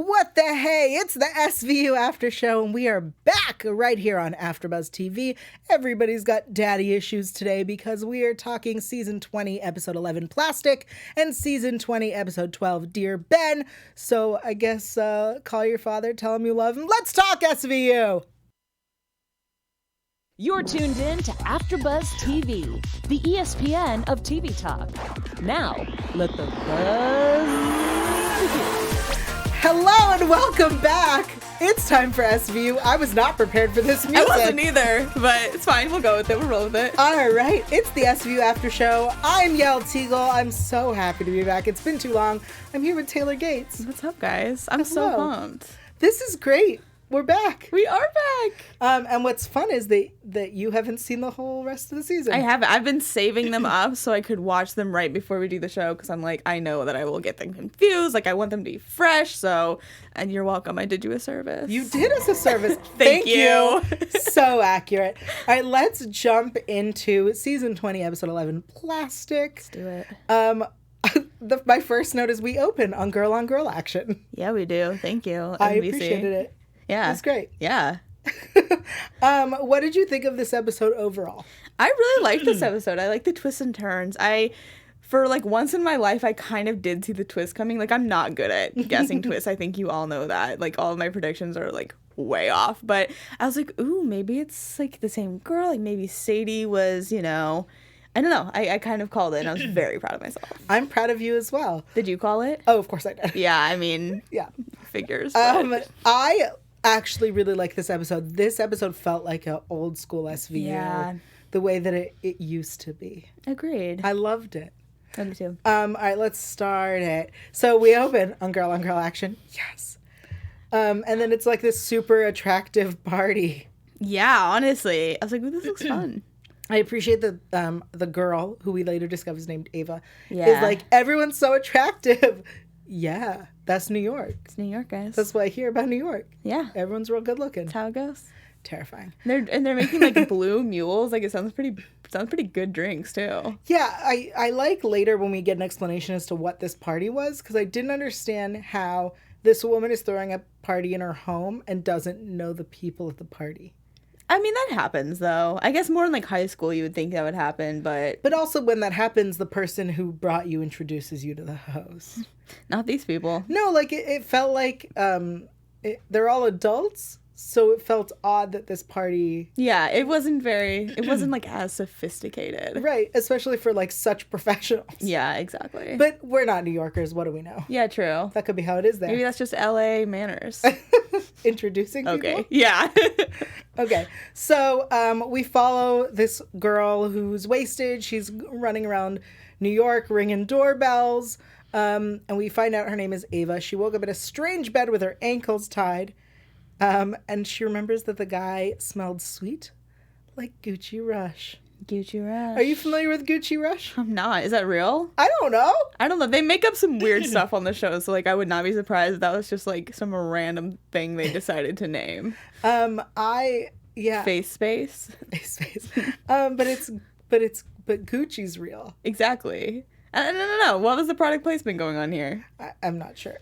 What the hey? It's the SVU After Show, and we are back right here on AfterBuzz TV. Everybody's got daddy issues today because we are talking Season 20, Episode 11, Plastic, and Season 20, Episode 12, Dear Ben. So I guess call your father, tell him you love him. Let's talk SVU! You're tuned in to AfterBuzz TV, the ESPN of TV talk. Now, let the buzz begin. Hello and welcome back. It's time for SVU. I was not prepared for this music. I wasn't either, but it's fine. We'll go with it. We'll roll with it. All right. It's the SVU After Show. I'm Yael Tygiel. I'm so happy to be back. It's been too long. I'm here with Taylor Gates. What's up, guys? I'm so pumped. This is great. We're back. We are back. And what's fun is that you haven't seen the whole rest of the season. I haven't. I've been saving them up so I could watch them right before we do the show because I'm like, I know that I will get them confused. Like, I want them to be fresh. So, and you're welcome. I did you a service. You did us a service. Thank you. So accurate. All right, let's jump into Season 20, Episode 11, Plastic. Let's do it. My first note is we open on girl action. Yeah, we do. Thank you, NBC. I appreciated it. Yeah. That's great. Yeah. What did you think of this episode overall? I really liked this episode. I like the twists and turns. For like once in my life, I kind of did see the twist coming. Like, I'm not good at guessing twists. I think you all know that. Like, all of my predictions are like way off. But I was like, ooh, maybe it's like the same girl. Like, maybe Sadie was, I don't know. I kind of called it, and I was very proud of myself. I'm proud of you as well. Did you call it? Oh, of course I did. Yeah, I mean, yeah, figures. I actually really like this episode. This episode felt like an old school SVU. Yeah. The way that it used to be. Agreed. I loved it. I do too. All right, let's start it. So we open on girl action. Yes. And then it's like this super attractive party. Yeah, honestly. I was like, ooh, this looks fun. I appreciate that the girl, who we later discover is named Ava, Yeah. is like, everyone's so attractive. Yeah, that's New York. It's New York, guys. That's what I hear about New York. Yeah. Everyone's real good looking. That's how it goes. Terrifying. They're making like blue mules. Like, it sounds pretty good drinks too. Yeah, I like later when we get an explanation as to what this party was, because I didn't understand how this woman is throwing a party in her home and doesn't know the people at the party. I mean, that happens, though. I guess more in, like, high school you would think that would happen, but... But also when that happens, the person who brought you introduces you to the host. Not these people. No, like, it felt like they're all adults, so it felt odd that this party... Yeah, it wasn't, like, as sophisticated. Right, especially for, like, such professionals. Yeah, exactly. But we're not New Yorkers, what do we know? Yeah, true. That could be how it is there. Maybe that's just LA manners. Introducing people? Okay, yeah. Okay, so we follow this girl who's wasted. She's running around New York ringing doorbells, and we find out her name is Ava. She woke up in a strange bed with her ankles tied, and she remembers that the guy smelled sweet, like Gucci Rush. Gucci Rush. Are you familiar with Gucci Rush? I'm not. Is that real? I don't know. I don't know. They make up some weird stuff on the show, so, like, I would not be surprised if that was just, like, some random thing they decided to name. Yeah. Face space. But Gucci's real. Exactly. No. What was the product placement going on here? I'm not sure.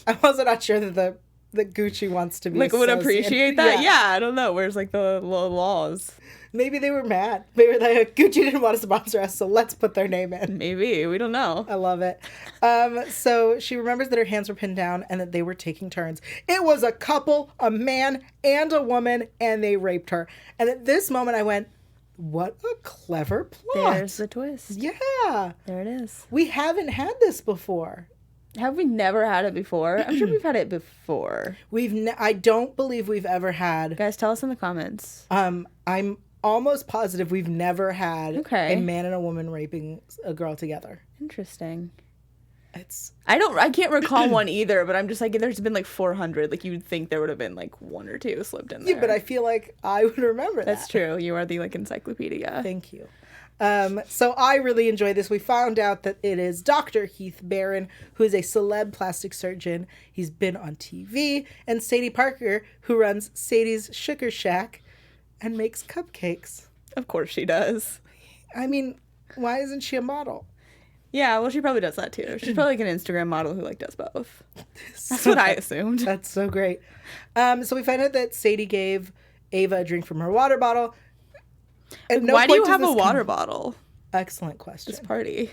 I'm also not sure that that Gucci wants to be like would appreciate that. Yeah, I don't know. Where's like the laws? Maybe they were mad. They were like, Gucci didn't want to sponsor us, so let's put their name in. Maybe. We don't know. I love it. So she remembers that her hands were pinned down and that they were taking turns. It was a couple, a man and a woman, and they raped her. And at this moment I went, what a clever plot. There's the twist. Yeah. There it is. We haven't had this before. Have we never had it before? I'm sure we've had it before. I don't believe we've ever had. Guys, tell us in the comments. I'm almost positive we've never had a man and a woman raping a girl together. Interesting. I can't recall one either, but I'm just like, there's been like 400. Like, you'd think there would have been like one or two slipped in there. Yeah, but I feel like I would remember that. That's true. You are the like encyclopedia. Thank you. So I really enjoyed this. We found out that it is Dr. Heath Barron, who is a celeb plastic surgeon. He's been on TV. And Sadie Parker, who runs Sadie's Sugar Shack and makes cupcakes. Of course she does. I mean, why isn't she a model? Yeah, well, she probably does that too. She's probably like an Instagram model who like does both. That's what I assumed. That's so great. So we find out that Sadie gave Ava a drink from her water bottle. At no Why do point you does have a this water bottle? Excellent question. This party.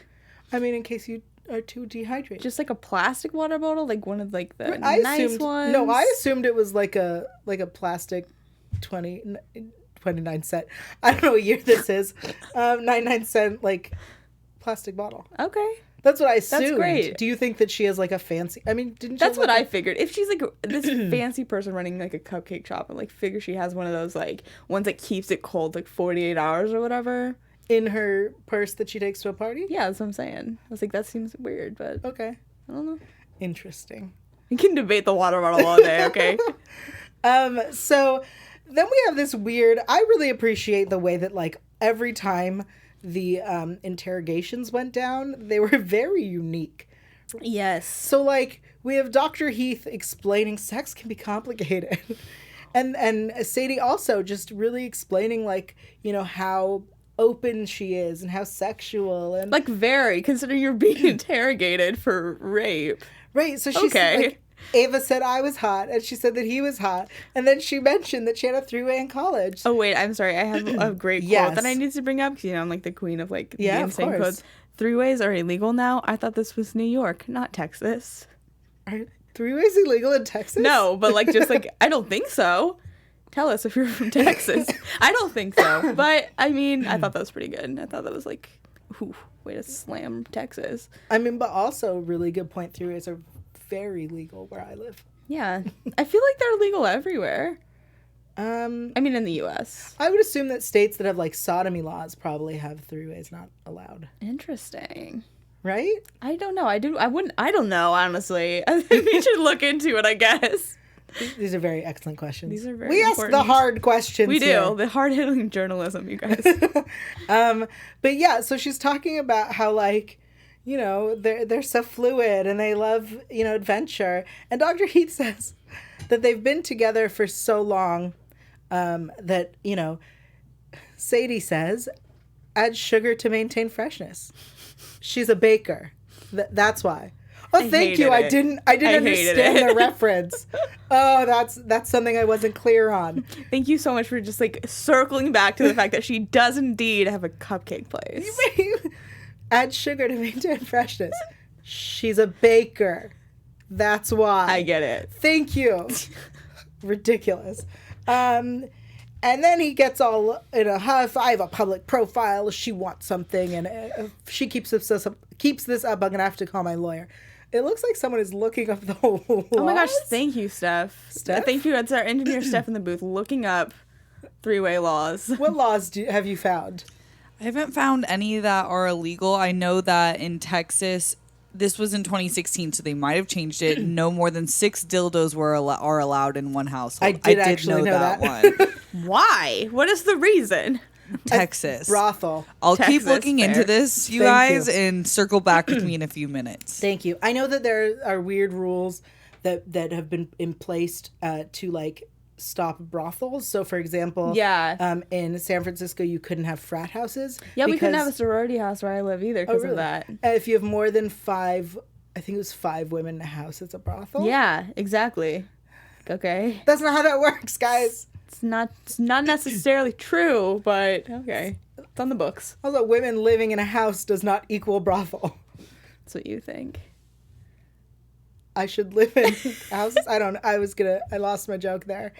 I mean, in case you are too dehydrated. Just like a plastic water bottle, like one of like the I nice assumed, ones. No, I assumed it was like a plastic 29 cent. I don't know what year this is. 99 cent like plastic bottle. Okay. That's what I assumed. That's great. Do you think that she has like a fancy? I mean, didn't she That's have, what I figured. If she's like this fancy person running like a cupcake shop, and like figure she has one of those like ones that keeps it cold like 48 hours or whatever in her purse that she takes to a party? Yeah, that's what I'm saying. I was like, that seems weird, but okay. I don't know. Interesting. We can debate the water bottle all day, okay? So then we have this weird, I really appreciate the way that like every time the interrogations went down, they were very unique. Yes. So like we have Dr. Heath explaining sex can be complicated. and Sadie also just really explaining like, you know, how open she is and how sexual and like very considering you're being interrogated for rape. Right. So she's like, Ava said I was hot, and she said that he was hot, and then she mentioned that she had a three-way in college. Oh wait, I'm sorry. I have a great quote that I need to bring up because you know I'm like the queen of like the insane quotes. Three-ways are illegal now. I thought this was New York, not Texas. Are three-ways illegal in Texas? No, but like just like I don't think so. Tell us if you're from Texas. I don't think so, but I mean I thought that was pretty good. I thought that was like, way to slam Texas. I mean, but also really good point. Three-ways are very legal where I live. Yeah, I feel like they're legal everywhere. I mean, in the U.S. I would assume that states that have like sodomy laws probably have three-ways not allowed. Interesting. Right? I don't know. I don't know, honestly. I think we should look into it, I guess. These are very excellent questions. These are very We important. ask the hard questions. We do. Here. The hard-hitting journalism, you guys. But yeah, so she's talking about how like, you know, they're so fluid and they love, you know, adventure. And Dr. Heath says that they've been together for so long that, you know, Sadie says, add sugar to maintain freshness. She's a baker. That's why. Oh, thank you. I didn't understand the reference. Oh, that's something I wasn't clear on. Thank you so much for just like circling back to the fact that she does indeed have a cupcake place. Add sugar to maintain freshness. She's a baker. That's why. I get it. Thank you. Ridiculous. And then he gets all in a huff. I have a public profile. She wants something, and if she keeps this up, I'm gonna have to call my lawyer. It looks like someone is looking up the whole laws. Oh my gosh! Thank you, Steph. Thank you. That's our engineer, Steph, in the booth, looking up three-way laws. What laws have you found? I haven't found any that are illegal. I know that in Texas, this was in 2016, so they might have changed it. No more than 6 dildos are allowed in one household. I did actually know that one. Why? What is the reason? Texas. Brothel. I'll keep Texas, looking into this, you guys, you. and circle back with me in a few minutes. Thank you. I know that there are weird rules that have been in place to like stop brothels. So, for example, in San Francisco, you couldn't have frat houses. Yeah, we couldn't have a sorority house where I live either because of that. If you have more than 5, I think it was 5 women in a house, it's a brothel. Yeah, exactly. Okay. That's not how that works, guys. It's not necessarily true, but okay. It's on the books. Although women living in a house does not equal brothel. That's what you think. I should live in houses. I don't know. I lost my joke there.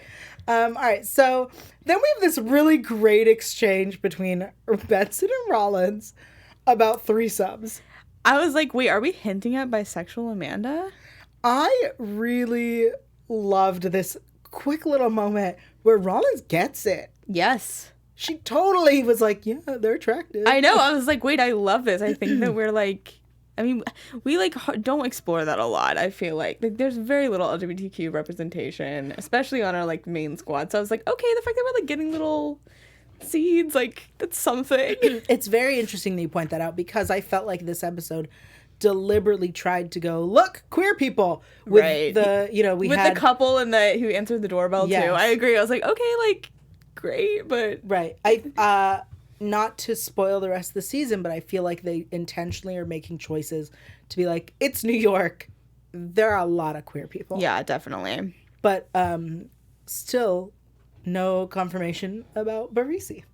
All right. So then we have this really great exchange between Benson and Rollins about threesomes. I was like, wait, are we hinting at bisexual Amanda? I really loved this quick little moment where Rollins gets it. Yes. She totally was like, yeah, they're attractive. I know. I was like, wait, I love this. I think that we're like, I mean, we like don't explore that a lot. I feel like there's very little LGBTQ representation, especially on our like main squad. So I was like, okay, the fact that we're like getting little seeds, like that's something. It's very interesting that you point that out because I felt like this episode deliberately tried to go, look, queer people with the, you know, with the couple and who answered the doorbell too. I agree. I was like, okay, like great, but right. not to spoil the rest of the season, but I feel like they intentionally are making choices to be like, it's New York. There are a lot of queer people. Yeah, definitely. But still no confirmation about Barisi.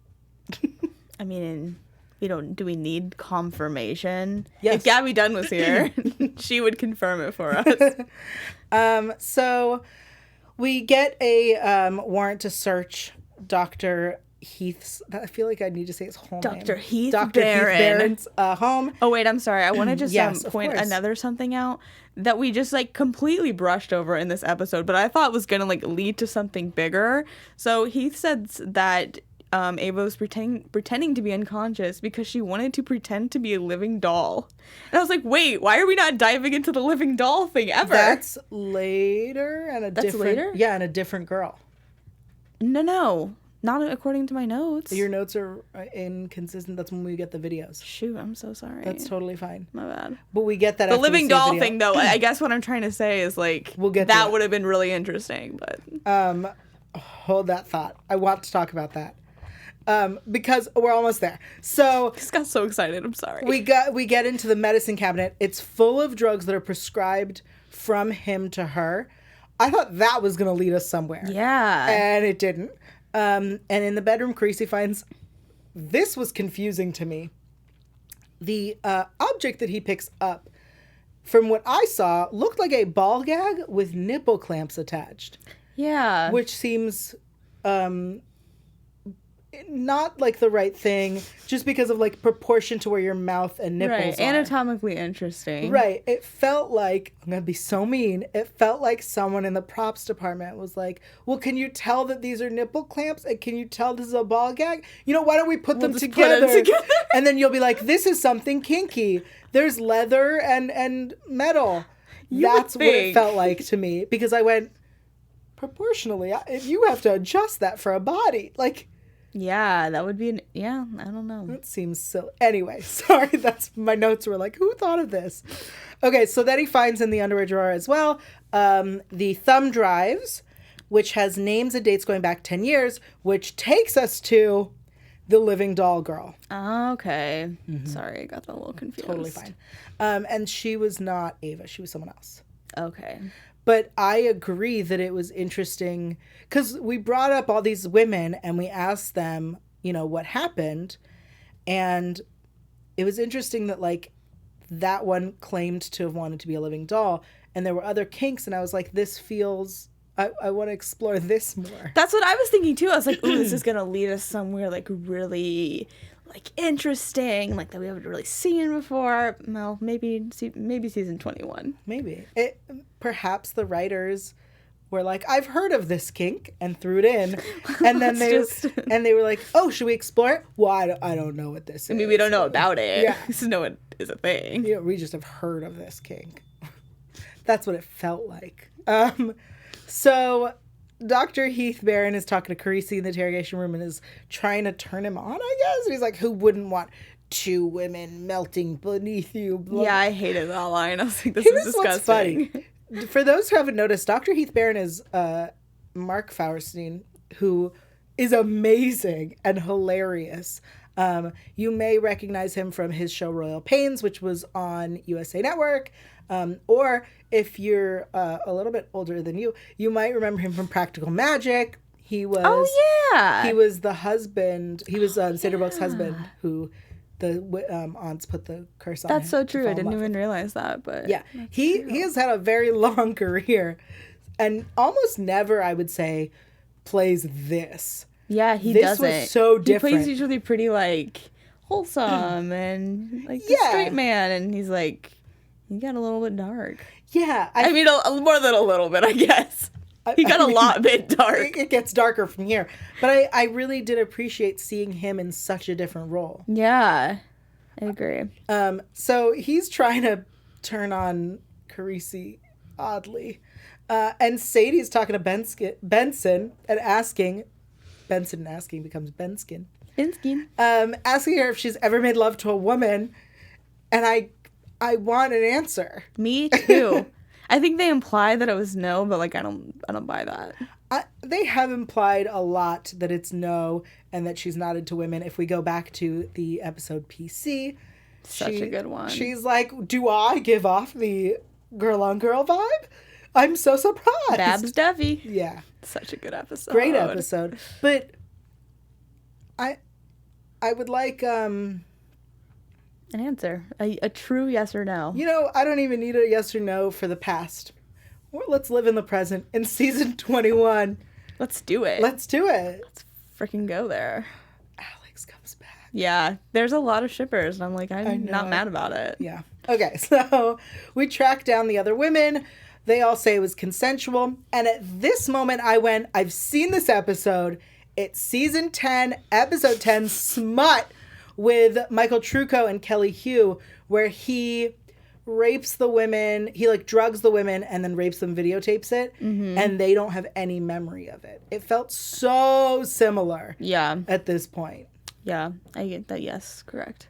I mean, do we need confirmation? Yes. If Gabby Dunn was here, she would confirm it for us. So we get a warrant to search Dr. Heath's, I feel like I need to say his whole name. Dr. Heath Dr. Barron. Heath Barron's home. Oh, wait, I'm sorry. I want to just Yes, of point course. another something out that we just like completely brushed over in this episode, but I thought was going to like lead to something bigger. So Heath said that Ava was pretending to be unconscious because she wanted to pretend to be a living doll. And I was like, wait, why are we not diving into the living doll thing ever? That's later and That's later? Yeah, and a different girl. No. Not according to my notes. Your notes are inconsistent. That's when we get the videos. Shoot, I'm so sorry. That's totally fine. My bad. But we get that. The after we living see doll video. thing, though, I guess what I'm trying to say is like We'll get to that it. would have been really interesting, but Hold that thought. I want to talk about that because we're almost there. So I just got so excited. I'm sorry. we get into the medicine cabinet. It's full of drugs that are prescribed from him to her. I thought that was going to lead us somewhere. Yeah. And it didn't. And in the bedroom, Creasy finds, this was confusing to me. The object that he picks up, from what I saw, looked like a ball gag with nipple clamps attached, Yeah. which seems not like the right thing, just because of like proportion to where your mouth and nipples right. are. Anatomically interesting. Right. It felt like, I'm going to be so mean, it felt like someone in the props department was like, well, can you tell that these are nipple clamps? And can you tell this is a ball gag? You know, why don't we put them just put together? them together. And then you'll be like, this is something kinky. There's leather and metal. That's what it think. felt like to me. Because I went, proportionally, if you have to adjust that for a body. Like, Yeah, that would be I don't know. that seems silly. Anyway, sorry, that's my notes were like, who thought of this? Okay, so then he finds in the underwear drawer as well the thumb drives, which has names and dates going back 10 years, which takes us to the living doll girl. Okay. Sorry, I got that a little confused. Totally fine. And she was not Ava. She was someone else. Okay. But I agree that it was interesting because we brought up all these women and we asked them, you know, what happened. And it was interesting that, like, that one claimed to have wanted to be a living doll. And there were other kinks. And I was like, this feels, I want to explore this more. That's what I was thinking too. I was like, ooh, this is going to lead us somewhere like really like interesting, like that we haven't really seen before. Well, maybe season 21. Maybe. Perhaps the writers were like, I've heard of this kink, and threw it in. And then they were like, oh, should we explore it? Well, I don't know what this is. I mean, we don't know about it. Yeah. Just know it is a thing. You know, we just have heard of this kink. That's what it felt like. So Dr. Heath Barron is talking to Carisi in the interrogation room and is trying to turn him on, I guess. And he's like, who wouldn't want two women melting beneath you? Blah. Yeah, I hated that line. I was like, this Here's is what's disgusting. funny. For those who haven't noticed, Dr. Heath Barron is Mark Fauerstein, who is amazing and hilarious. You may recognize him from his show Royal Pains, which was on USA Network. Or if you're a little bit older than you might remember him from Practical Magic. He was yeah. he was the husband. He was Sandra Bullock's husband, who the aunts put the curse on. That's him so to true. fall I in didn't love even with. realize that. But Yeah, he has had a very long career, and almost never, I would say, plays this. Yeah, he This doesn't. was so different. He plays usually pretty like wholesome and like the Yeah. straight man, and he's like, he got a little bit dark. Yeah, I mean, more than a little bit, I guess. He got a lot bit dark. It gets darker from here, but I really did appreciate seeing him in such a different role. Yeah, I agree. So he's trying to turn on Carisi oddly, and Sadie's talking to Benson and asking. Benson asking becomes Benskin. Inskin. Asking her if she's ever made love to a woman, and I want an answer. Me too. I think they imply that it was no, but like I don't buy that. They have implied a lot that it's no and that she's not into women. If we go back to the episode PC, Such a good one. She's like, do I give off the girl on girl vibe? I'm so surprised. Babs Duffy. Yeah. Such a good episode. Great episode. But I would like an answer. A true yes or no. You know, I don't even need a yes or no for the past. Let's live in the present. In season 21. Let's do it. Let's do it. Let's freaking go there. Alex comes back. Yeah, there's a lot of shippers, and I'm like, I'm not mad about it. Yeah. Okay, so we track down the other women. They all say it was consensual. And at this moment, I went, I've seen this episode. It's season 10, episode 10, Smut, with Michael Trucco and Kelly Hugh, where he rapes the women. He like drugs the women and then rapes them, videotapes it. And they don't have any memory of it. It felt so similar. Yeah. At this point. Yeah, I get that. Yes, correct.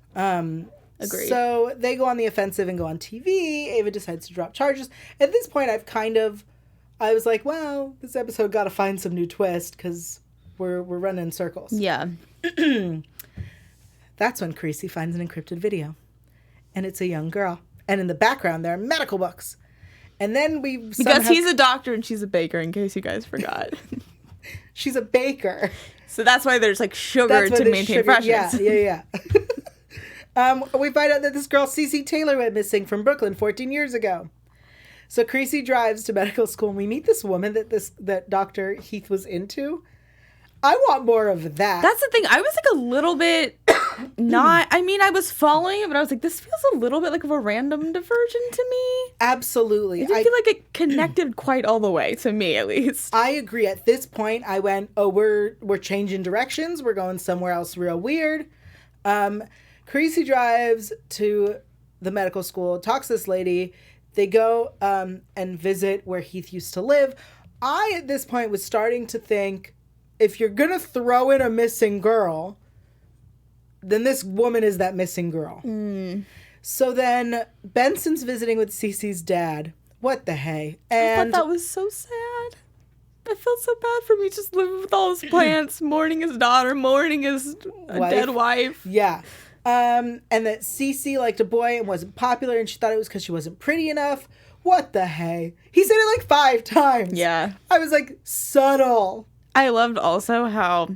Agreed. So they go on the offensive and go on TV. Ava decides to drop charges. At this point, I was like, well, this episode got to find some new twist because we're running in circles. Yeah. That's when Creasy finds an encrypted video. And it's a young girl. And in the background, there are medical books. And then because he's a doctor and she's a baker, in case you guys forgot. She's a baker. So that's why there's like sugar to maintain freshness. Yeah. We find out that this girl, Cece Taylor, went missing from Brooklyn 14 years ago. So Creasy drives to medical school, and we meet this woman that Dr. Heath was into. I want more of that. That's the thing. I was like a little bit I was following it, but I was like, this feels a little bit like of a random diversion to me. Absolutely. I didn't feel like it connected quite all the way, to me at least. I agree. At this point, I went, oh, we're changing directions. We're going somewhere else real weird. Creasy drives to the medical school, talks to this lady. They go and visit where Heath used to live. I, at this point, was starting to think, if you're going to throw in a missing girl, then this woman is that missing girl. So then Benson's visiting with Cece's dad. What the hey? And I thought that was so sad. I felt so bad for me just living with all his plants, mourning his daughter, mourning his dead wife. Yeah. And that Cece liked a boy and wasn't popular, and she thought it was because she wasn't pretty enough. What the hey? He said it like 5 times. Yeah. I was like, subtle. I loved also how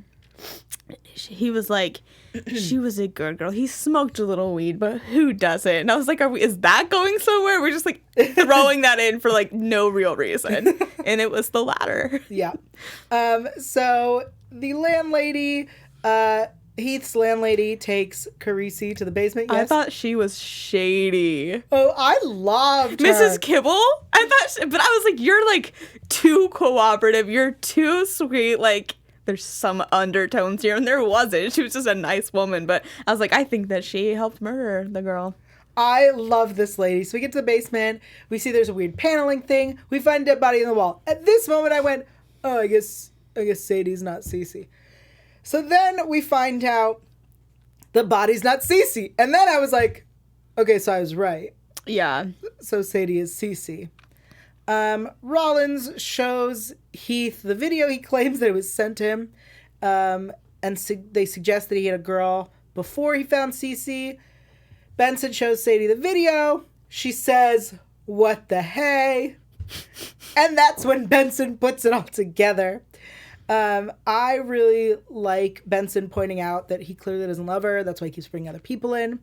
he was like, she was a good girl. He smoked a little weed, but who doesn't? And I was like, is that going somewhere? We're just like throwing that in for like no real reason. And it was the latter. Yeah. So the landlady, Heath's landlady, takes Carisi to the basement. Yes. I thought she was shady. Oh, I loved her. Mrs. Kibble? I thought, but I was like, you're like too cooperative. You're too sweet. Like, there's some undertones here, and there wasn't. She was just a nice woman, but I was like, I think that she helped murder the girl. I love this lady. So we get to the basement. We see there's a weird paneling thing. We find a dead body in the wall. At this moment, I went, oh, I guess Sadie's not Cece. So then we find out the body's not Cece. And then I was like, okay, so I was right. Yeah. So Sadie is Cece. Rollins shows Heath the video. He claims that it was sent to him. They suggest that he had a girl before he found Cece. Benson shows Sadie the video. She says, what the hey? And that's when Benson puts it all together. I really like Benson pointing out that he clearly doesn't love her. That's why he keeps bringing other people in.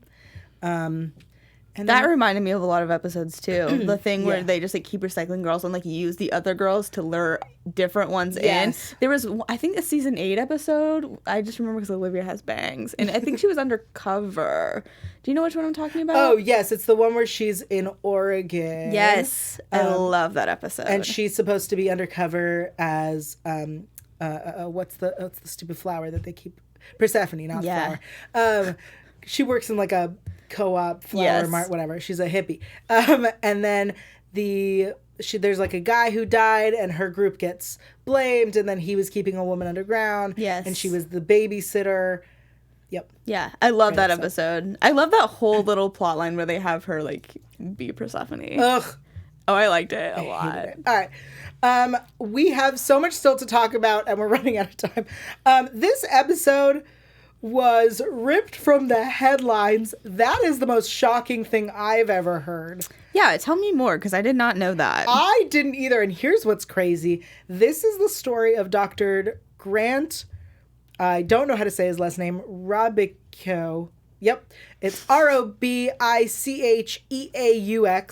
And that reminded me of a lot of episodes too. The thing where they just like keep recycling girls and like use the other girls to lure different ones in. There was, I think, a season 8 episode. I just remember because Olivia has bangs, and I think she was undercover. Do you know which one I'm talking about? Oh yes, it's the one where she's in Oregon. Yes, I love that episode. And she's supposed to be undercover as what's the stupid flower that they keep? Persephone, not flower. She works in like a co-op flower mart, whatever. She's a hippie. And then there's like a guy who died, and her group gets blamed, and then he was keeping a woman underground. Yes. And she was the babysitter. Yep. Yeah, I love that episode. I love that whole little plot line where they have her like be Persephone. Ugh. Oh, I liked it a I hated lot. it. All right. We have so much still to talk about, and we're running out of time. This episode was ripped from the headlines. That is the most shocking thing I've ever heard. Yeah, tell me more, because I did not know that. I didn't either, and here's what's crazy. This is the story of Dr. Grant, I don't know how to say his last name, Robichaux. Yep, it's Robicheaux.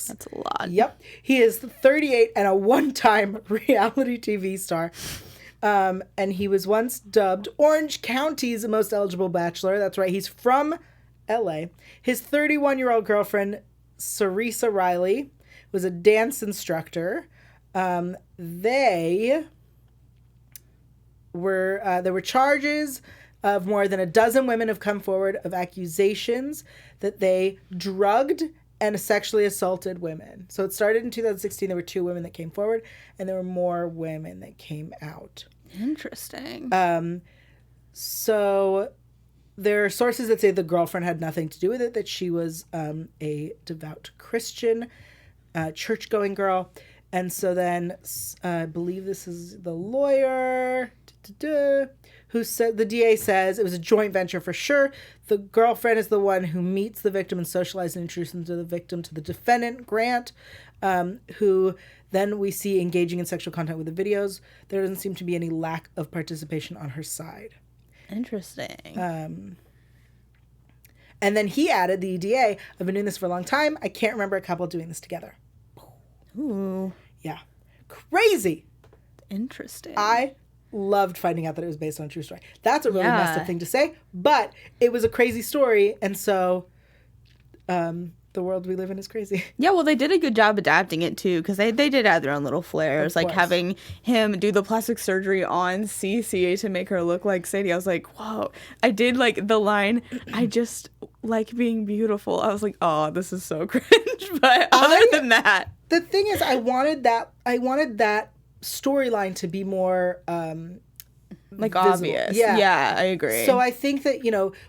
That's a lot. Yep, he is 38 and a one-time reality TV star. And he was once dubbed Orange County's most eligible bachelor. That's right, he's from LA. His 31-year-old girlfriend, Sarisa Riley, was a dance instructor. There were charges of more than a dozen women have come forward of accusations that they drugged and sexually assaulted women. So it started in 2016. There were 2 women that came forward, and there were more women that came out. Interesting. So there are sources that say the girlfriend had nothing to do with it, that she was a devout Christian, church-going girl. And so then I believe this is the lawyer who said, the DA says it was a joint venture for sure. The girlfriend is the one who meets the victim and socializes and introduces the victim to the defendant, Grant, who then we see engaging in sexual contact with the videos. There doesn't seem to be any lack of participation on her side. Interesting. And then he added, the DA, I've been doing this for a long time. I can't remember a couple doing this together. Ooh. Yeah. Crazy. Interesting. I loved finding out that it was based on a true story. That's a really messed up thing to say, but it was a crazy story, and so the world we live in is crazy. Yeah, well, they did a good job adapting it, too, because they did add their own little flares, like having him do the plastic surgery on Cece to make her look like Sadie. I was like, whoa. I did like the line, I just like being beautiful. I was like, oh, this is so cringe. But other than that. The thing is, I wanted that storyline to be more like visible. Obvious. Yeah, I agree. So I think that,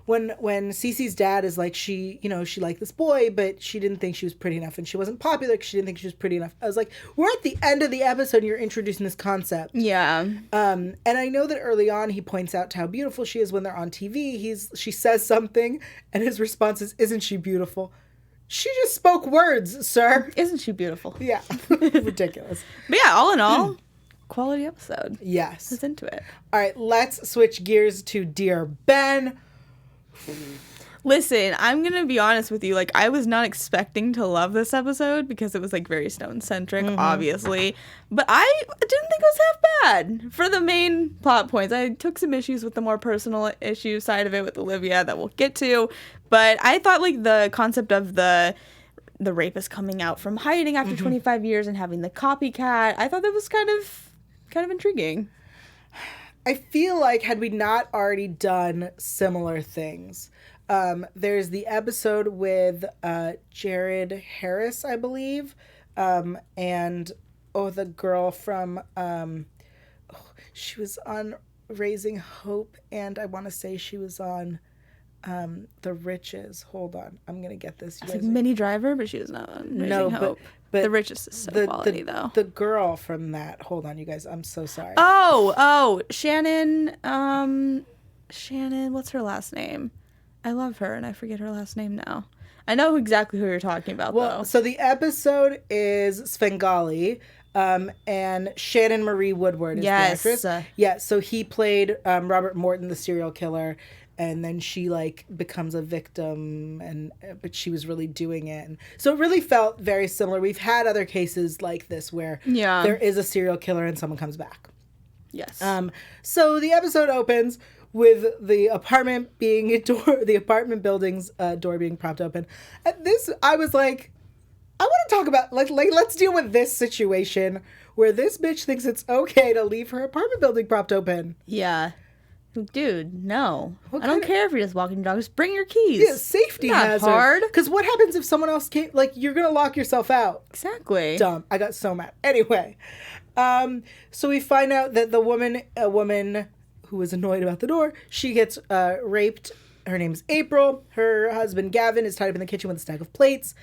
when Cece's dad is like, she liked this boy, but she didn't think she was pretty enough, and she wasn't popular because she didn't think she was pretty enough. I was like, we're at the end of the episode and you're introducing this concept. Yeah. And I know that early on he points out how beautiful she is when they're on TV. She says something and his response is, isn't she beautiful? She just spoke words, sir. Isn't she beautiful? Yeah. Ridiculous. But yeah, all in all, quality episode. Yes. I was into it. All right, let's switch gears to Dear Ben. Listen, I'm going to be honest with you. Like, I was not expecting to love this episode because it was, like, very Stone-centric, obviously. But I didn't think it was half bad for the main plot points. I took some issues with the more personal issue side of it with Olivia that we'll get to. But I thought, like, the concept of the rapist coming out from hiding after 25 years and having the copycat, I thought that was kind of intriguing. I feel like had we not already done similar things, there's the episode with Jared Harris, I believe, and the girl from she was on Raising Hope, and I want to say she was on The Riches. Hold on, I'm gonna get this. It's like Minnie Driver, but she was not on Raising Hope. But The Riches is so quality, though. The girl from that. Hold on, you guys. I'm so sorry. Oh, Shannon. Shannon. What's her last name? I love her, and I forget her last name now. I know exactly who you're talking about, though. So the episode is Svengali, and Shannon Marie Woodward is the actress. Yeah, so he played Robert Morton, the serial killer, and then she becomes a victim, but she was really doing it. And so it really felt very similar. We've had other cases like this where there is a serial killer and someone comes back. Yes. So the episode opens with the apartment the apartment building's door being propped open. At this, I was like, I want to talk about let's deal with this situation where this bitch thinks it's okay to leave her apartment building propped open. Yeah. Dude, no. I don't care if you're just walking your dog. Just bring your keys. Yeah, safety hazard. Hard. Because what happens if someone else came? You're gonna lock yourself out. Exactly. Dumb. I got so mad. Anyway, so we find out that a woman who was annoyed about the door, she gets raped. Her name's April. Her husband Gavin is tied up in the kitchen with a stack of plates.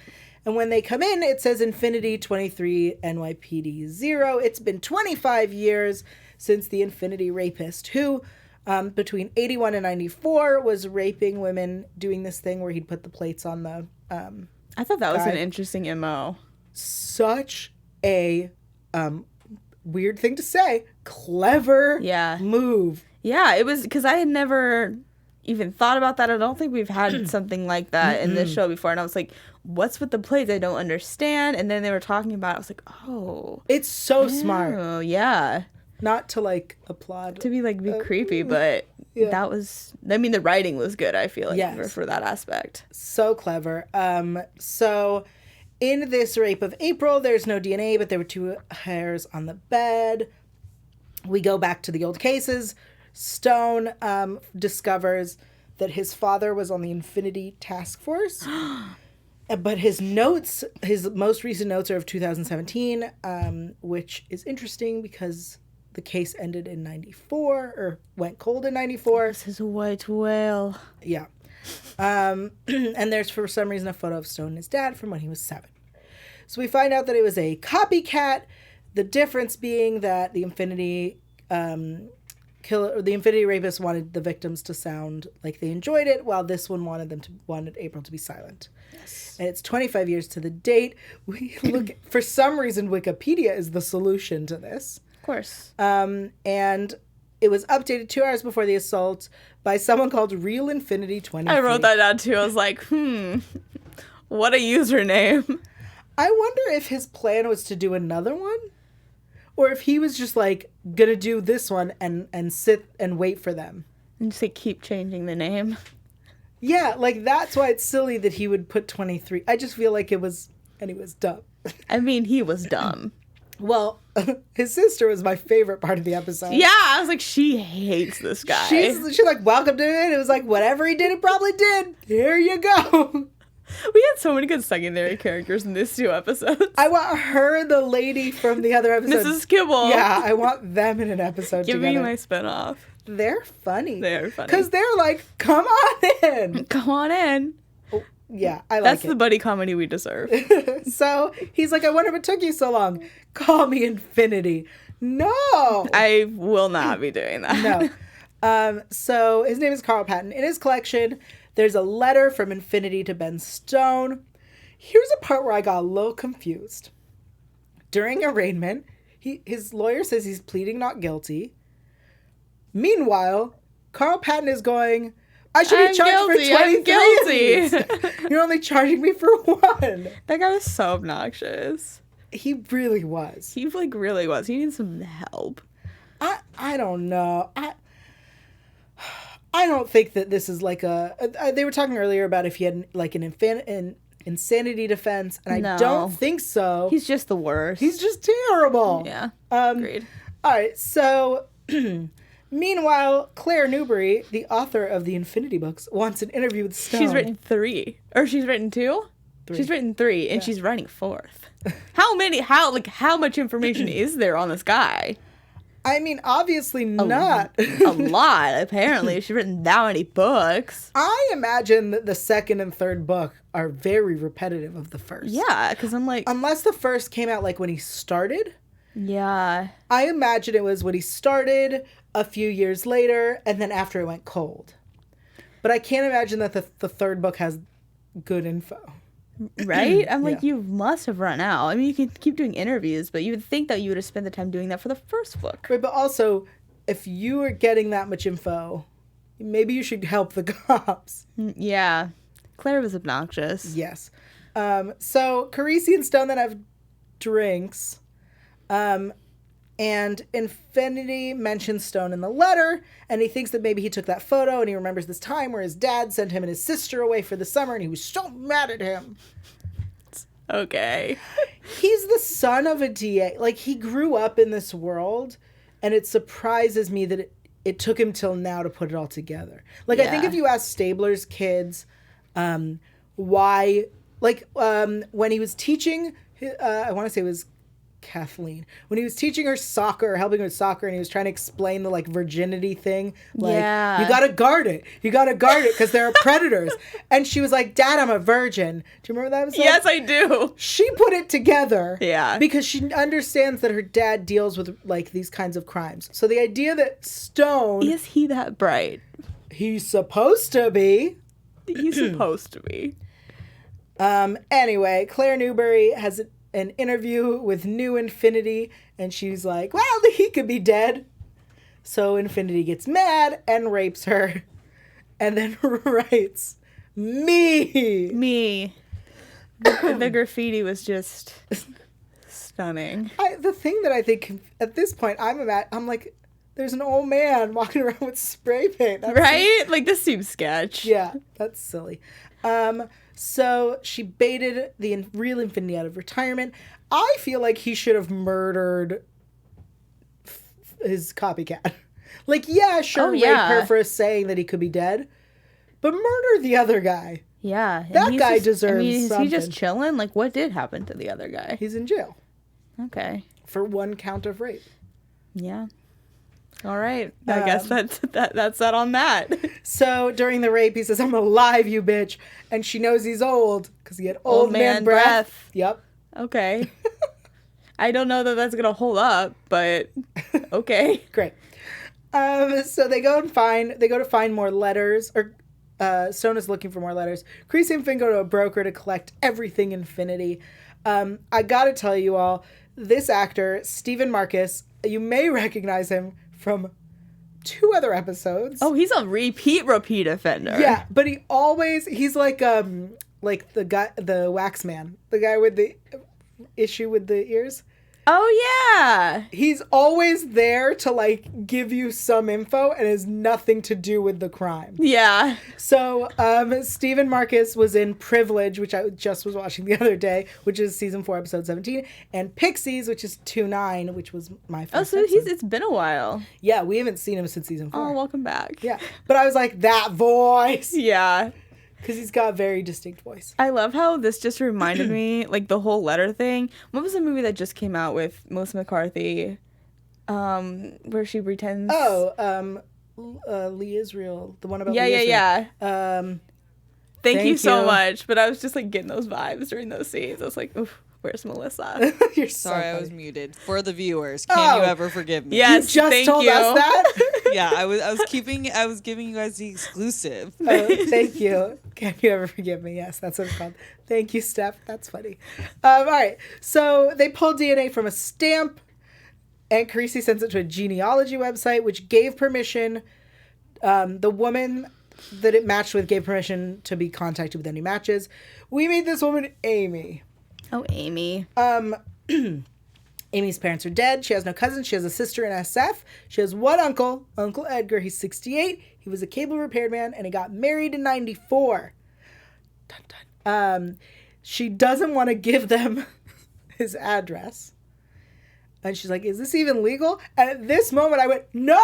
And when they come in, it says Infinity 23 NYPD 0. It's been 25 years since the Infinity Rapist, who between 81 and 94 was raping women, doing this thing where he'd put the plates on the I thought that was guy. an interesting MO. Such a weird thing to say. Clever move. Yeah, it was because I had never even thought about that. I don't think we've had something like that in this show before. And I was like, what's with the plates? I don't understand. And then they were talking about it. I was like, oh. It's so smart. Oh, yeah. Not to like applaud. To be like be creepy, but that was, I mean, the writing was good, I feel like, for that aspect. So clever. So in this rape of April, there's no DNA, but there were 2 hairs on the bed. We go back to the old cases. Stone discovers that his father was on the Infinity Task Force. But his notes, his most recent notes are of 2017, which is interesting because the case ended in 94 or went cold in 94. This is a white whale. Yeah. And there's, for some reason, a photo of Stone and his dad from when he was 7. So we find out that it was a copycat. The difference being that the Infinity the Infinity Rapist wanted the victims to sound like they enjoyed it, while this one wanted April to be silent. Yes. And it's 25 years to the date. We look for some reason Wikipedia is the solution to this. Of course. And it was updated 2 hours before the assault by someone called Real Infinity 23. I wrote that down too. I was like, what a username. I wonder if his plan was to do another one, or if he was just like gonna do this one and sit and wait for them. And just like keep changing the name. Yeah, like that's why it's silly that he would put 23. I just feel like it was, and he was dumb. I mean, he was dumb. Well, his sister was my favorite part of the episode. Yeah, I was like, she hates this guy. She's like, welcome to it. It was like, whatever he did, it probably did. Here you go. We had so many good secondary characters in these 2 episodes. I want her, the lady from the other episode. Mrs. Kibble. Yeah, I want them in an episode Give together. me my spinoff. They're funny. They're funny. Because they're like, come on in. Come on in. Oh, yeah, I like That's it. the buddy comedy we deserve. So he's like, I wonder if it took you so long. Call me Infinity. No. I will not be doing that. No. So his name is Carl Patton. In his collection, there's a letter from Infinity to Ben Stone. Here's a part where I got a little confused. During arraignment, his lawyer says he's pleading not guilty. Meanwhile, Carl Patton is going, I should be charged for 23 I'm guilty. of these. You're only charging me for 1. That guy was so obnoxious. He really was. He like really was. He needs some help. I don't know. I don't think that this is like they were talking earlier about if he had like an insanity defense, and I don't think so. He's just the worst. He's just terrible. Yeah. Agreed. All right. So, meanwhile, Claire Newbery, the author of the Infinity books, wants an interview with Stone. She's written 3. Or she's written 2? 3. She's written 3, and she's writing 4th. How much information is there on this guy? I mean, obviously not. A lot, apparently. She's written that many books. I imagine that the second and third book are very repetitive of the first. Yeah, because I'm like... Unless the first came out like when he started. Yeah. I imagine it was when he started, a few years later, and then after it went cold. But I can't imagine that the third book has good info. Right? I'm like, you must have run out. I mean, you can keep doing interviews, but you would think that you would have spent the time doing that for the first book. Right, but also, if you are getting that much info, maybe you should help the cops. Yeah. Claire was obnoxious. Yes. So, Carisi and Stone then have drinks. And Infinity mentions Stone in the letter, and he thinks that maybe he took that photo, and he remembers this time where his dad sent him and his sister away for the summer, and he was so mad at him. Okay. He's the son of a DA. Like, he grew up in this world, and it surprises me that it took him till now to put it all together. Like, I think if you ask Stabler's kids why, like, when he was teaching, I want to say it was Kathleen, when he was teaching her soccer, helping her with soccer, and he was trying to explain the like virginity thing. Like, Yeah. you gotta guard it. You gotta guard it because there are predators. And she was like, Dad, I'm a virgin. Do you remember that episode? Yes, I do. She put it together. Yeah. Because she understands that her dad deals with like these kinds of crimes. So the idea that Stone, Is he that bright? he's supposed to be. He's supposed to be. Anyway, Claire Newberry has an interview with New Infinity, and she's like, well, he could be dead. So Infinity gets mad and rapes her, and then writes, me. The graffiti was just stunning. The thing that I think at this point I'm like, there's an old man walking around with spray paint. Right? Like, this seems sketch. Yeah, that's silly. So she baited the real Infinity out of retirement. I feel like he should have murdered his copycat. Like, yeah, sure, rape her for saying that he could be dead, but murder the other guy. Yeah. That he's guy just, deserves is something. he just chilling? Like, what did happen to the other guy? He's in jail Okay. for one count of rape. Yeah. All right. I guess that's that on that. So during the rape, he says, I'm alive, you bitch. And she knows he's old because he had old man breath. Yep. Okay. I don't know that that's going to hold up, but okay. Great. So they go to find more letters, or Stone is looking for more letters. Creasy and Finn go to a broker to collect everything Infinity. I gotta tell you all, this actor, Stephen Marcus, you may recognize him from 2 other episodes. Oh, he's a repeat offender. Yeah, but he's like the wax man, the guy with the issue with the ears. Oh, yeah. He's always there to like give you some info and has nothing to do with the crime. Yeah. So Stephen Marcus was in Privilege, which I just was watching the other day, which is season 4, episode 17, and Pixies, which is 2-9, which was my first. Oh, so episode. it's been a while. Yeah, we haven't seen him since season 4. Oh, welcome back. Yeah, but I was like, that voice, Yeah. because he's got a very distinct voice. I love how this just reminded me, like, the whole letter thing. What was the movie that just came out with Melissa McCarthy, where she pretends... Lee Israel, the one about Yeah, Lee yeah, Israel. yeah. Thank you Thank so you. much. But I was just, like, getting those vibes during those scenes. I was like, oof, where's Melissa? You're so Sorry, I funny. was muted. For the viewers, can you ever forgive me? Yes, You just thank told you. us that? Yeah, I was giving you guys the exclusive. Oh, thank you. Can you ever forgive me? Yes, that's what it's called. Thank you, Steph. That's funny. All right. So they pulled DNA from a stamp, and Creasy sends it to a genealogy website, which gave permission. The woman that it matched with gave permission to be contacted with any matches. We made this woman Amy. Oh, Amy. Amy's parents are dead. She has no cousins. She has a sister in SF. She has one uncle, Uncle Edgar. He's 68. He was a cable repairman, and he got married in 94. Dun, dun. She doesn't want to give them his address. And she's like, is this even legal? And at this moment, I went, no!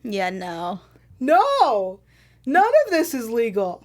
Yeah, no. No! None of this is legal.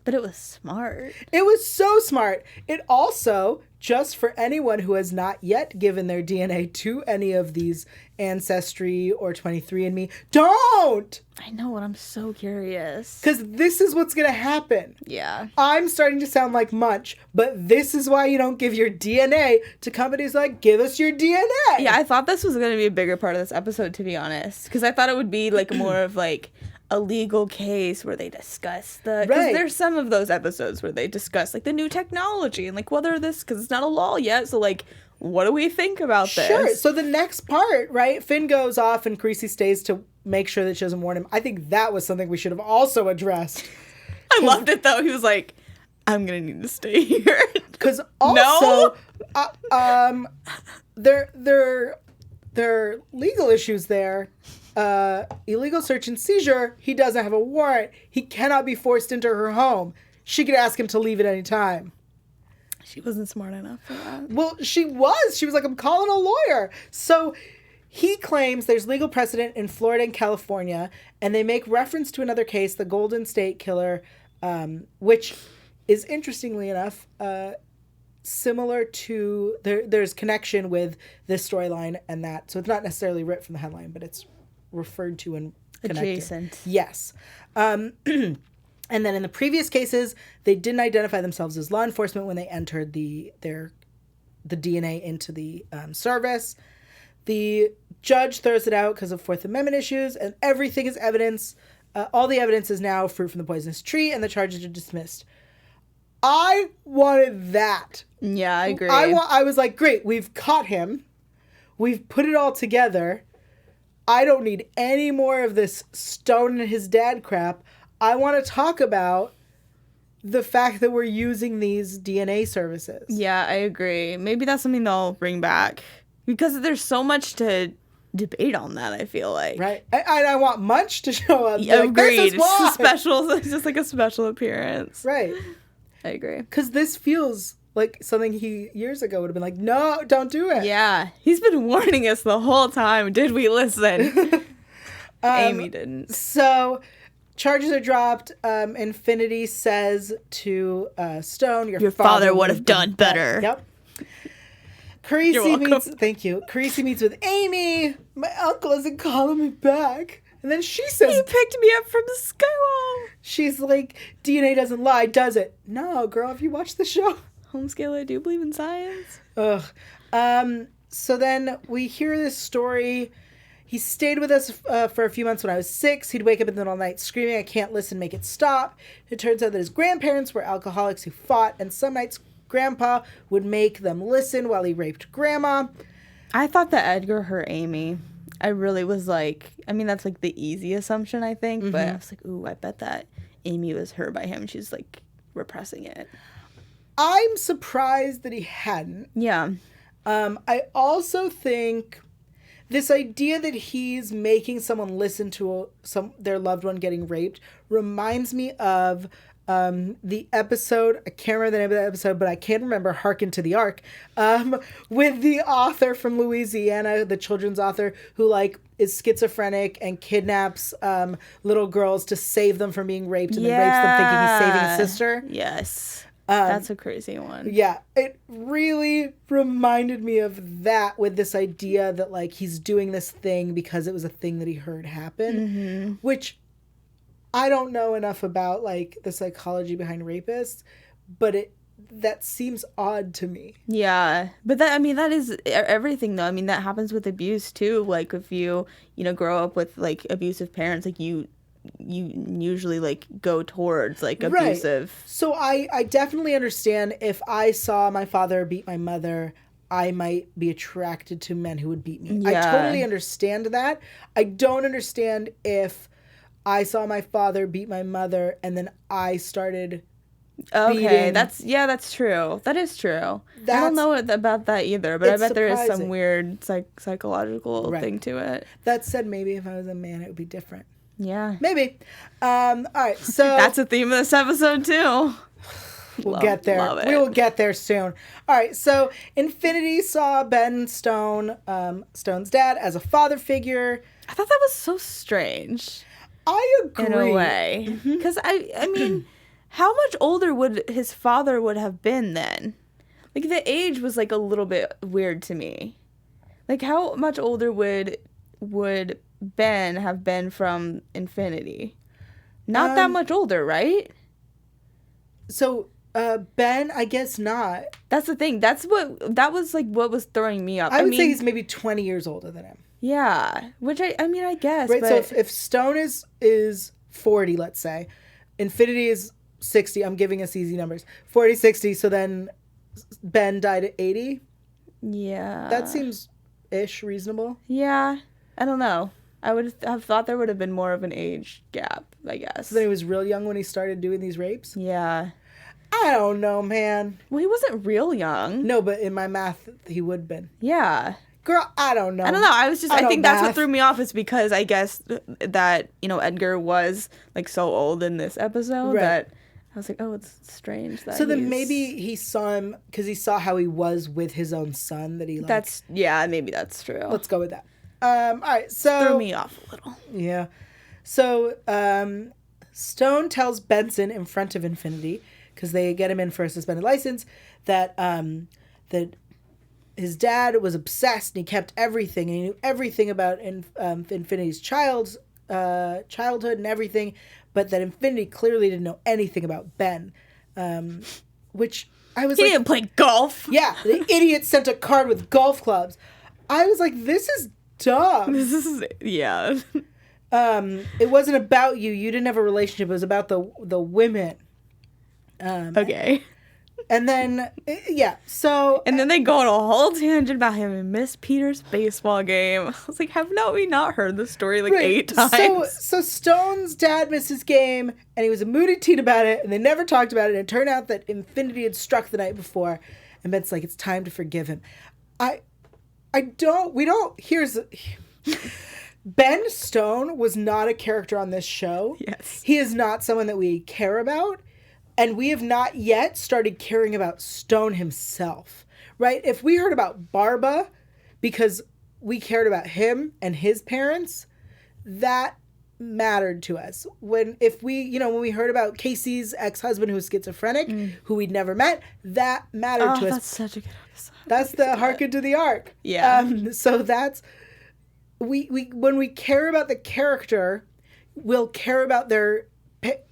But it was smart. It was so smart. It also, just for anyone who has not yet given their DNA to any of these Ancestry or 23andMe, don't! I know, and I'm so curious. Because this is what's going to happen. Yeah. I'm starting to sound like Munch, but this is why you don't give your DNA to companies like, give us your DNA. Yeah, I thought this was going to be a bigger part of this episode, to be honest. Because I thought it would be, like, more of, like, a legal case where they discuss the... Because Right. there's some of those episodes where they discuss, like, the new technology and, like, whether this... Because it's not a law yet, so, like, what do we think about this? Sure. So the next part, right? Finn goes off and Creasy stays to make sure that she doesn't warn him. I think that was something we should have also addressed. I loved it, though. He was like, I'm going to need to stay here. Because also, there are legal issues there. Illegal search and seizure. He doesn't have a warrant. He cannot be forced into her home. She could ask him to leave at any time. She wasn't smart enough for that. Well, she was. She was like, I'm calling a lawyer. So he claims there's legal precedent in Florida and California, and they make reference to another case, the Golden State Killer, which is, interestingly enough, similar to there's connection with this storyline and that. So it's not necessarily ripped from the headline, but it's referred to and connected. Adjacent. Yes. And then in the previous cases, they didn't identify themselves as law enforcement when they entered the DNA into the service. The judge throws it out because of Fourth Amendment issues, and everything is evidence. All the evidence is now fruit from the poisonous tree, and the charges are dismissed. I wanted that. Yeah, I agree. I was like, great, we've caught him. We've put it all together. I don't need any more of this Stone and his dad crap. I want to talk about the fact that we're using these DNA services. Yeah, I agree. Maybe that's something they'll bring back. Because there's so much to debate on that, I feel like. Right. I want Munch to show up. Yeah, Like, agreed. this is why. It's special. It's just like a special appearance. Right. I agree. Because this feels like something he years ago would have been like, no, don't do it. Yeah. He's been warning us the whole time. Did we listen? Amy didn't. So charges are dropped. Infinity says to Stone, your father would have done better. Yep. You're welcome. Carisi meets with Amy. My uncle isn't calling me back. And then she says, He picked me up from school. she's like, DNA doesn't lie, does it? No, girl, have you watched the show? Home scale, I do believe in science. Ugh. So then we hear this story. He stayed with us for a few months when I was 6. He'd wake up in the middle of the night screaming, I can't listen, make it stop. It turns out that his grandparents were alcoholics who fought, and some nights Grandpa would make them listen while he raped Grandma. I thought that Edgar hurt Amy. I really was like, I mean, that's like the easy assumption, I think. But I was like, ooh, I bet that Amy was hurt by him. She's like repressing it. I'm surprised that he hadn't. Yeah. I also think this idea that he's making someone listen to their loved one getting raped reminds me of the episode, I can't remember the name of the episode, but I can remember Hearken to the Ark, with the author from Louisiana, the children's author, who like is schizophrenic and kidnaps little girls to save them from being raped and then rapes them thinking he's saving his sister. Yes. That's a crazy one. Yeah, it really reminded me of that, with this idea that like he's doing this thing because it was a thing that he heard happen, which I don't know enough about like the psychology behind rapists, but that seems odd to me. Yeah, but that, I mean, that is everything though. I mean, that happens with abuse too. Like if you grow up with like abusive parents, like you usually like go towards like abusive. Right. So I definitely understand if I saw my father beat my mother, I might be attracted to men who would beat me. Yeah. I totally understand that. I don't understand if I saw my father beat my mother and then I started beating. That's true. That is true. I That's- don't know about that either, but I it's bet there is some surprising. weird psychological thing to it. That said, maybe if I was a man, it would be different. Yeah. Maybe. All right, so That's a theme of this episode too. we'll get there. love it. We will get there soon. All right, so Infinity saw Ben Stone, Stone's dad, as a father figure. I thought that was so strange I agree. in a way. Because I mean, how much older would his father would have been then? Like the age was like a little bit weird to me. Like how much older would Ben have been from Infinity? Not that much older, right? So Ben, I guess not. That's the thing. That was like what was throwing me up. I would mean, say he's maybe 20 years older than him. yeah. Which I mean, I guess. Right, But so if Stone is 40, let's say, Infinity is 60, I'm giving us easy numbers. 40, 60, so then Ben died at 80? yeah. That seems reasonable. Yeah. I don't know. I would have thought there would have been more of an age gap, I guess. So then he was real young when he started doing these rapes? Yeah. I don't know, man. Well, he wasn't real young. No, but in my math, he would have been. Yeah. Girl, I don't know. I don't know. I don't think that's what math. threw me off is because I guess that, Edgar was like so old in this episode Right. that I was like, oh, it's strange that So then he's- maybe he saw him because he saw how he was with his own son that he liked. maybe that's true. Let's go with that. All right, so Threw me off a little. yeah. So Stone tells Benson in front of Infinity because they get him in for a suspended license, that his dad was obsessed and he kept everything and he knew everything about Infinity's childhood and everything, but that Infinity clearly didn't know anything about Ben, which I was He didn't play golf. yeah, the idiot sent a card with golf clubs. I was like, this is dumb. This is, yeah. It wasn't about you. You didn't have a relationship. It was about the women. Okay. And then, so... And then they go on a whole tangent about him and Miss Peter's baseball game. I was like, have we not heard the story like 8 times? So Stone's dad missed his game, and he was a moody teen about it, and they never talked about it, and it turned out that Infinity had struck the night before, and Ben's like, it's time to forgive him. Ben Stone was not a character on this show. Yes. He is not someone that we care about. And we have not yet started caring about Stone himself, right? If we heard about Barba because we cared about him and his parents, that mattered to us. When we heard about Casey's ex-husband who was schizophrenic, who we'd never met, that mattered to us. That's such a good episode. That's the Harken to the Ark. Yeah. So that's we when we care about the character, we'll care about their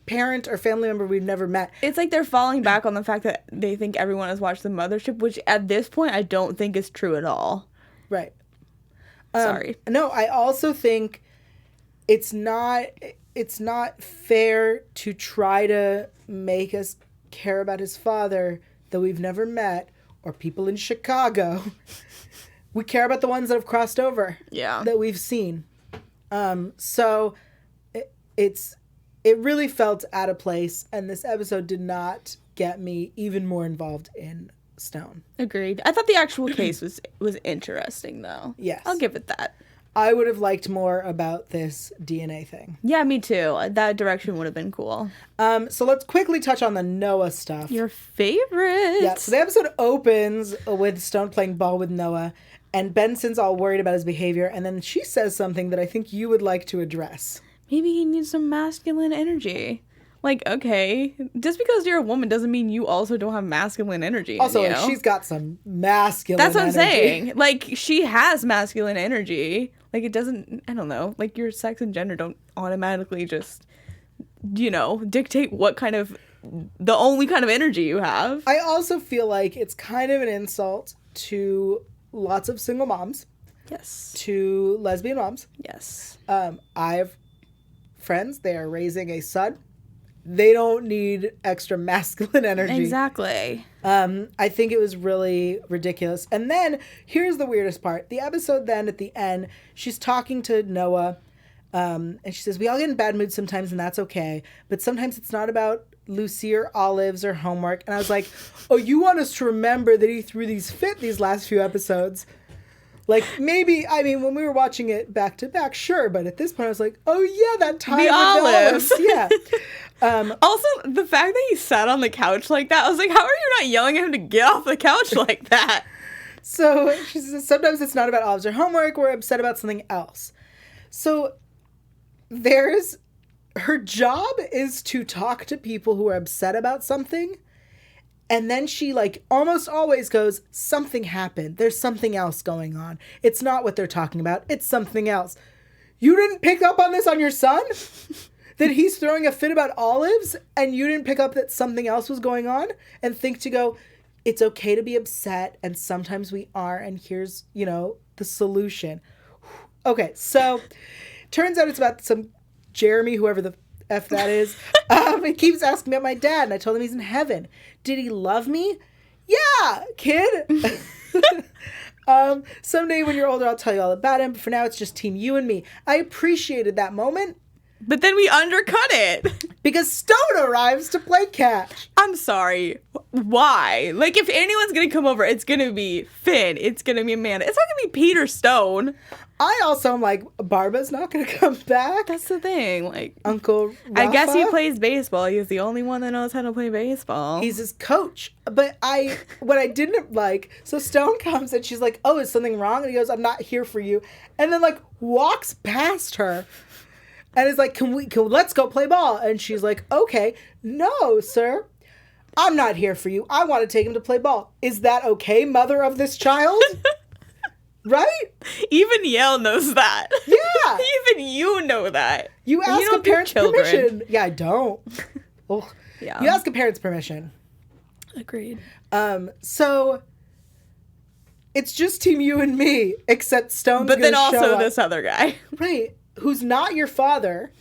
parent or family member we've never met. It's like they're falling back on the fact that they think everyone has watched The Mothership, which at this point I don't think is true at all. Right. Sorry. No, I also think it's not fair to try to make us care about his father that we've never met or people in Chicago. We care about the ones that have crossed over. Yeah. That we've seen. So it really felt out of place, and this episode did not get me even more involved in Stone. Agreed. I thought the actual case was interesting, though. Yes. I'll give it that. I would have liked more about this DNA thing. Yeah, me too. That direction would have been cool. So let's quickly touch on the Noah stuff. Your favorite. Yeah, so the episode opens with Stone playing ball with Noah, and Benson's all worried about his behavior, and then she says something that I think you would like to address. Maybe he needs some masculine energy. Like, okay, just because you're a woman doesn't mean you also don't have masculine energy. Also, in you. she's got some masculine That's what I'm energy. saying. Like, she has masculine energy. Like, it doesn't, I don't know, like, your sex and gender don't automatically just, dictate what kind of, the only kind of energy you have. I also feel like it's kind of an insult to lots of single moms, Yes. to lesbian moms. Yes. I have friends, they are raising a son. They don't need extra masculine energy. Exactly. I think it was really ridiculous. And then, here's the weirdest part. The episode then, at the end, she's talking to Noah, and she says, we all get in bad moods sometimes, and that's okay. But sometimes it's not about Lucy or olives or homework. And I was like, oh, you want us to remember that he threw these fit these last few episodes? Like, maybe, I mean, when we were watching it back to back, sure. But at this point, I was like, oh, yeah, that time The with olives. the olives. Yeah. Also, the fact that he sat on the couch like that, I was like, how are you not yelling at him to get off the couch like that? So she says, sometimes it's not about olives or homework. We're upset about something else. So her job is to talk to people who are upset about something. And then she, like, almost always goes, something happened. There's something else going on. It's not what they're talking about. It's something else. You didn't pick up on this on your son? That he's throwing a fit about olives and you didn't pick up that something else was going on? And think to go, it's okay to be upset and sometimes we are. And here's, the solution. Okay, so turns out it's about some Jeremy, whoever the F that is. He keeps asking me about my dad, and I told him he's in heaven. Did he love me? Yeah, kid. Someday when you're older, I'll tell you all about him. But for now, it's just team you and me. I appreciated that moment. But then we undercut it. Because Stone arrives to play catch. I'm sorry. Why? Like, if anyone's going to come over, it's going to be Finn. It's going to be Amanda. It's not going to be Peter Stone. I also am like, Barba's not going to come back. That's the thing. Like, Uncle Rafa? I guess he plays baseball. He's the only one that knows how to play baseball. He's his coach. But what I didn't like, so Stone comes and she's like, oh, is something wrong? And he goes, I'm not here for you. And then, like, walks past her. And is like, let's go play ball. And she's like, okay, no, sir. I'm not here for you. I want to take him to play ball. Is that okay, mother of this child? Right? Even Yael knows that. Yeah. Even you know that. You ask a don't do parent's children. permission. Yeah, I don't. Ugh. Yeah. You ask a parent's permission. Agreed. So it's just Team You and me, except Stone's But then gonna show also up. this other guy. Right. Who's not your father,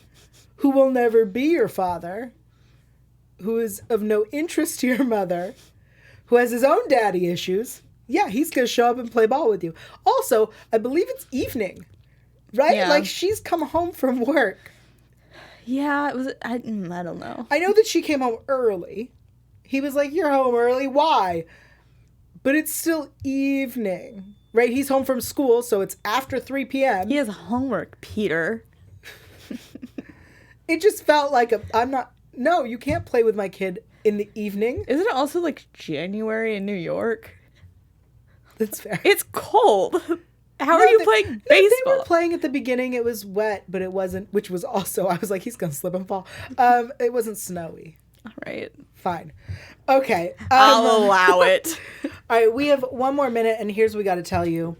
who will never be your father, who is of no interest to your mother, who has his own daddy issues. Yeah, he's going to show up and play ball with you. Also, I believe it's evening, right? Yeah. Like, she's come home from work. Yeah, it was. I don't know. I know that she came home early. He was like, you're home early. Why? But it's still evening, right? He's home from school, so it's after 3 p.m. He has homework, Peter. It just felt like no, you can't play with my kid in the evening. Isn't it also like January in New York? That's fair. It's cold. How are you playing They baseball? were playing at the beginning. It was wet, but it wasn't, which was also, I was like, he's going to slip and fall. It wasn't snowy. All right. Fine. Okay. I'll allow it. All right. We have one more minute, and here's what we got to tell you.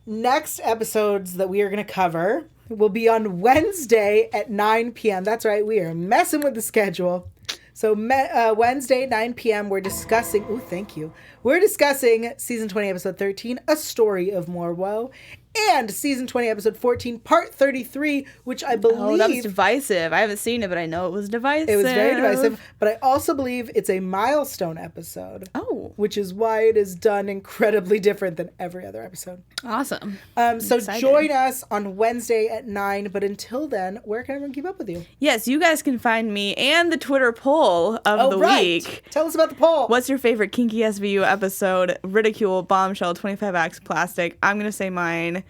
Next episodes that we are going to cover will be on Wednesday at 9 p.m. That's right. We are messing with the schedule. So Wednesday, 9 p.m., we're discussing... Ooh, thank you. We're discussing Season 20, Episode 13, A Story of More Woe, and Season 20, Episode 14, Part 33, which I believe... Oh, that was divisive. I haven't seen it, but I know it was divisive. It was very divisive, but I also believe it's a milestone episode. Oh. Which is why it is done incredibly different than every other episode. Awesome. So excited. join us on Wednesday at 9, but until then, where can everyone keep up with you? Yes, you guys can find me and the Twitter poll of the week. Tell us about the poll. What's your favorite Kinky SVU episode? Ridicule, Bombshell, 25 Acts, Plastic. I'm going to say mine.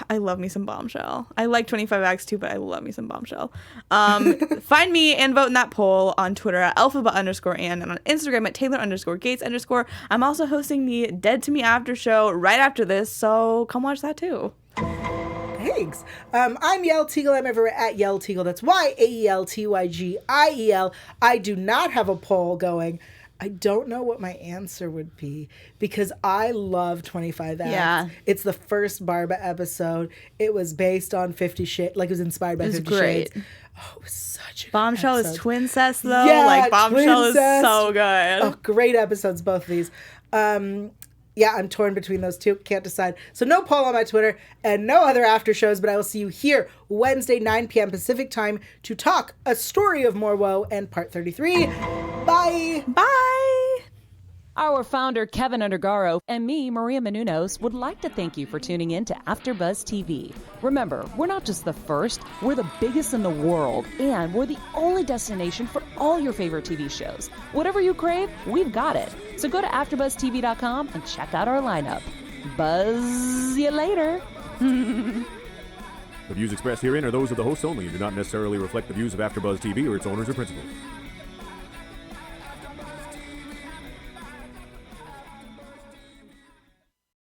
I love me some Bombshell. I like 25 Acts too, but I love me some Bombshell. Find me and vote in that poll on Twitter at alphaba_Ann and on Instagram at Taylor_Gates_. I'm also hosting the Dead to Me after show right after this, so come watch that too. Thanks. I'm Yael Tygiel. I'm everywhere at Yael Tygiel. That's YAELTYGIEL. I do not have a poll going. I don't know what my answer would be because I love 25 Acts. Yeah. It's the first Barba episode. It was based on 50 Shades. Like, it was inspired by 50 great. Shades. Oh, it was such a good Bombshell episode. is twincest though. Yeah, like Bombshell is twincest. so good. Oh, great episodes, both of these. Yeah, I'm torn between those two. Can't decide. So no poll on my Twitter and no other after shows, but I will see you here Wednesday, 9 p.m. Pacific time to talk A Story of More Woe and Part 33. Bye. Bye. Our founder, Kevin Undergaro, and me, Maria Menounos, would like to thank you for tuning in to AfterBuzz TV. Remember, we're not just the first, we're the biggest in the world, and we're the only destination for all your favorite TV shows. Whatever you crave, we've got it. So go to AfterBuzzTV.com and check out our lineup. Buzz you later. The views expressed herein are those of the hosts only and do not necessarily reflect the views of AfterBuzz TV or its owners or principals.